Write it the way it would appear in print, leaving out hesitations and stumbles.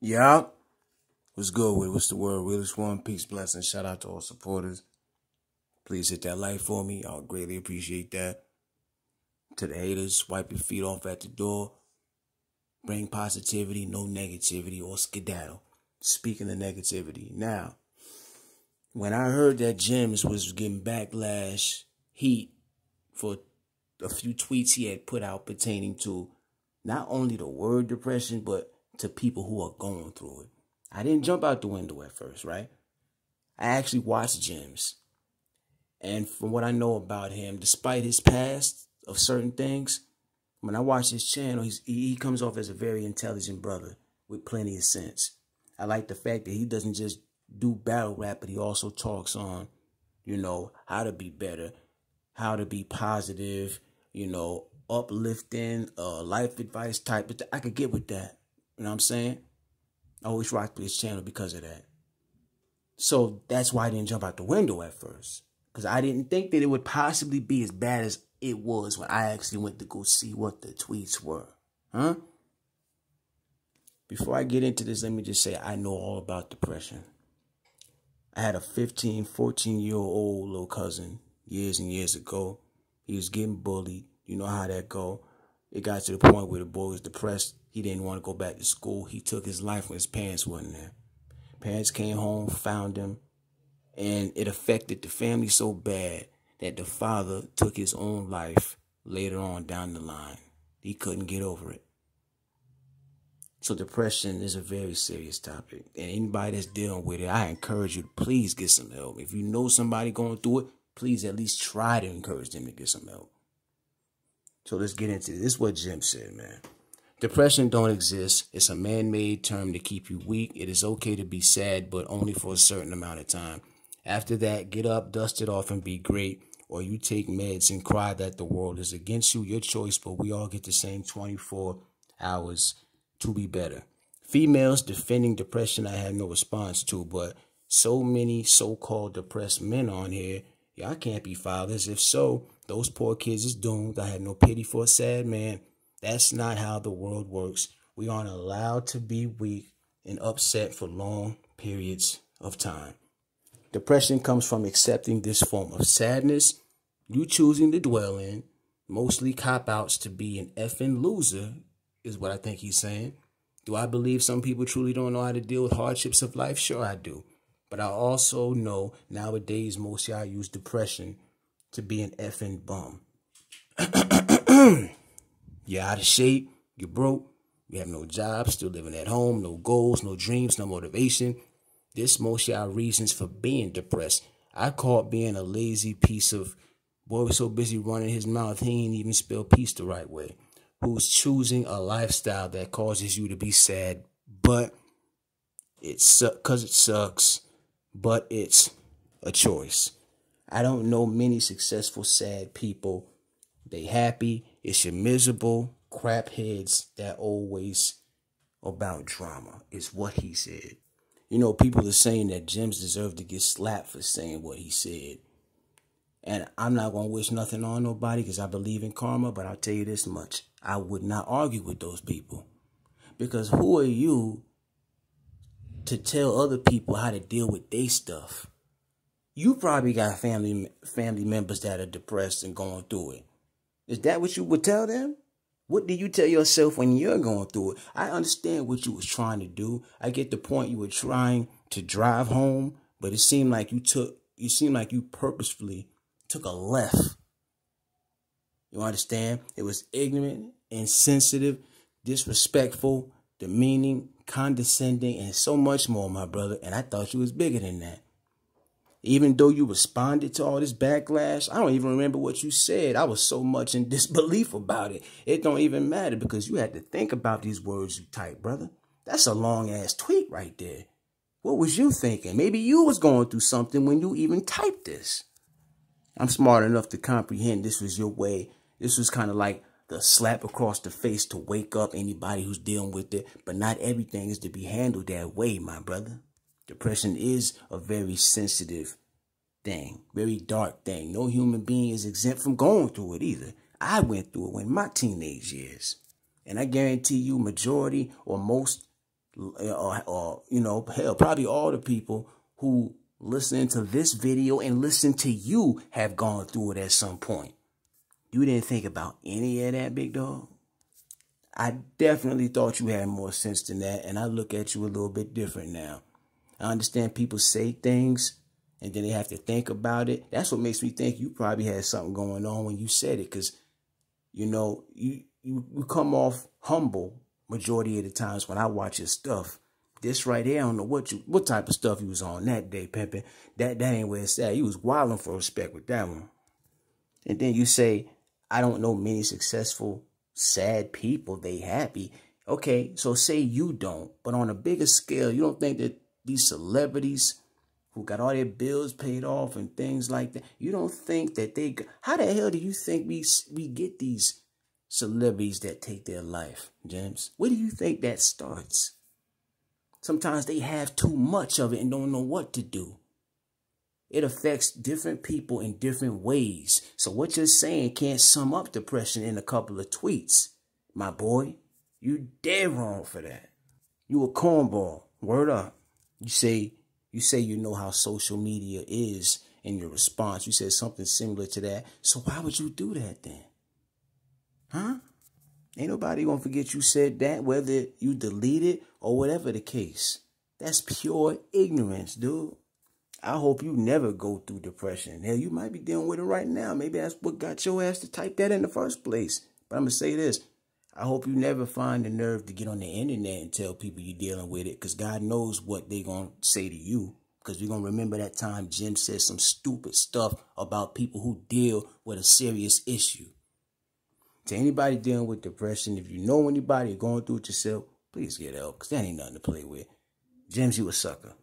Yeah, what's good with it? What's the word? Realest one, peace, blessings. Shout out to all supporters. Please hit that like for me. I'll greatly appreciate that. To the haters, wipe your feet off at the door. Bring positivity, no negativity or skedaddle. Speaking of negativity, now, when I heard that Jims was getting backlash, heat for a few tweets he had put out pertaining to not only the word depression, but to people who are going through it. I didn't jump out the window at first, right? I actually watched Jims. And from what I know about him, despite his past of certain things, when I watch his channel, he comes off as a very intelligent brother with plenty of sense. I like the fact that he doesn't just do battle rap, but he also talks on, how to be better, how to be positive, uplifting, life advice type. But I could get with that. You know what I'm saying? I always rocked with his channel because of that. So that's why I didn't jump out the window at first. Because I didn't think that it would possibly be as bad as it was when I actually went to go see what the tweets were. Huh? Before I get into this, let me just say I know all about depression. I had a 15, 14-year-old little cousin years and years ago. He was getting bullied. You know how that go. It got to the point where the boy was depressed. He didn't want to go back to school. He took his life when his parents wasn't there. Parents came home, found him, and it affected the family so bad that the father took his own life later on down the line. He couldn't get over it. So depression is a very serious topic. And anybody that's dealing with it, I encourage you to please get some help. If you know somebody going through it, please at least try to encourage them to get some help. So let's get into this. This is what Jim said, man. Depression don't exist. It's a man-made term to keep you weak. It is okay to be sad, but only for a certain amount of time. After that, get up, dust it off, and be great. Or you take meds and cry that the world is against you. Your choice, but we all get the same 24 hours to be better. Females defending depression, I have no response to, but so many so-called depressed men on here, y'all can't be fathers. If so, those poor kids is doomed. I have no pity for a sad man. That's not how the world works. We aren't allowed to be weak and upset for long periods of time. Depression comes from accepting this form of sadness you choosing to dwell in, mostly cop-outs to be an effing loser, is what I think he's saying. Do I believe some people truly don't know how to deal with hardships of life? Sure, I do. But I also know nowadays most y'all use depression to be an effing bum. You're out of shape, you're broke, you have no job, still living at home, no goals, no dreams, no motivation. This most y'all reasons for being depressed. I call it being a lazy piece of boy was so busy running his mouth he ain't even spell peace the right way. Who's choosing a lifestyle that causes you to be sad, but it's because it sucks, but it's a choice. I don't know many successful sad people. They happy. It's your miserable crap heads that always about drama, is what he said. You know, people are saying that Jims deserved to get slapped for saying what he said. And I'm not going to wish nothing on nobody because I believe in karma, but I'll tell you this much. I would not argue with those people. Because who are you to tell other people how to deal with their stuff? You probably got family members that are depressed and going through it. Is that what you would tell them? What do you tell yourself when you're going through it? I understand what you was trying to do. I get the point you were trying to drive home, but it seemed like you purposefully took a left. You understand? It was ignorant, insensitive, disrespectful, demeaning, condescending, and so much more, my brother. And I thought you was bigger than that. Even though you responded to all this backlash, I don't even remember what you said. I was so much in disbelief about it. It don't even matter because you had to think about these words you typed, brother. That's a long-ass tweet right there. What was you thinking? Maybe you was going through something when you even typed this. I'm smart enough to comprehend this was your way. This was kind of like the slap across the face to wake up anybody who's dealing with it. But not everything is to be handled that way, my brother. Depression is a very sensitive thing, very dark thing. No human being is exempt from going through it either. I went through it in my teenage years. And I guarantee you majority or most or you know, hell, probably all the people who listening to this video and listen to you have gone through it at some point. You didn't think about any of that, big dog? I definitely thought you had more sense than that, and I look at you a little bit different now. I understand people say things, and then they have to think about it. That's what makes me think you probably had something going on when you said it, because, you know, you come off humble majority of the times when I watch your stuff. This right here, I don't know what type of stuff you was on that day, pimping. That ain't where it's at. You was wilding for respect with that one. And then you say, I don't know many successful, sad people, they happy. Okay, so say you don't, but on a bigger scale, you don't think that these celebrities who got all their bills paid off and things like that, you don't think that they, how the hell do you think we get these celebrities that take their life, James? Where do you think that starts? Sometimes they have too much of it and don't know what to do. It affects different people in different ways. So what you're saying can't sum up depression in a couple of tweets. My boy, you dead wrong for that. You a cornball. Word up. You say you know how social media is in your response. You said something similar to that. So why would you do that then? Huh? Ain't nobody gonna forget you said that, whether you delete it or whatever the case. That's pure ignorance, dude. I hope you never go through depression. Hell, you might be dealing with it right now. Maybe that's what got your ass to type that in the first place. But I'm going to say this. I hope you never find the nerve to get on the internet and tell people you're dealing with it, because God knows what they're going to say to you. Because we're going to remember that time Jim said some stupid stuff about people who deal with a serious issue. To anybody dealing with depression, if you know anybody going through it yourself, please get help, because that ain't nothing to play with. James, you a sucker.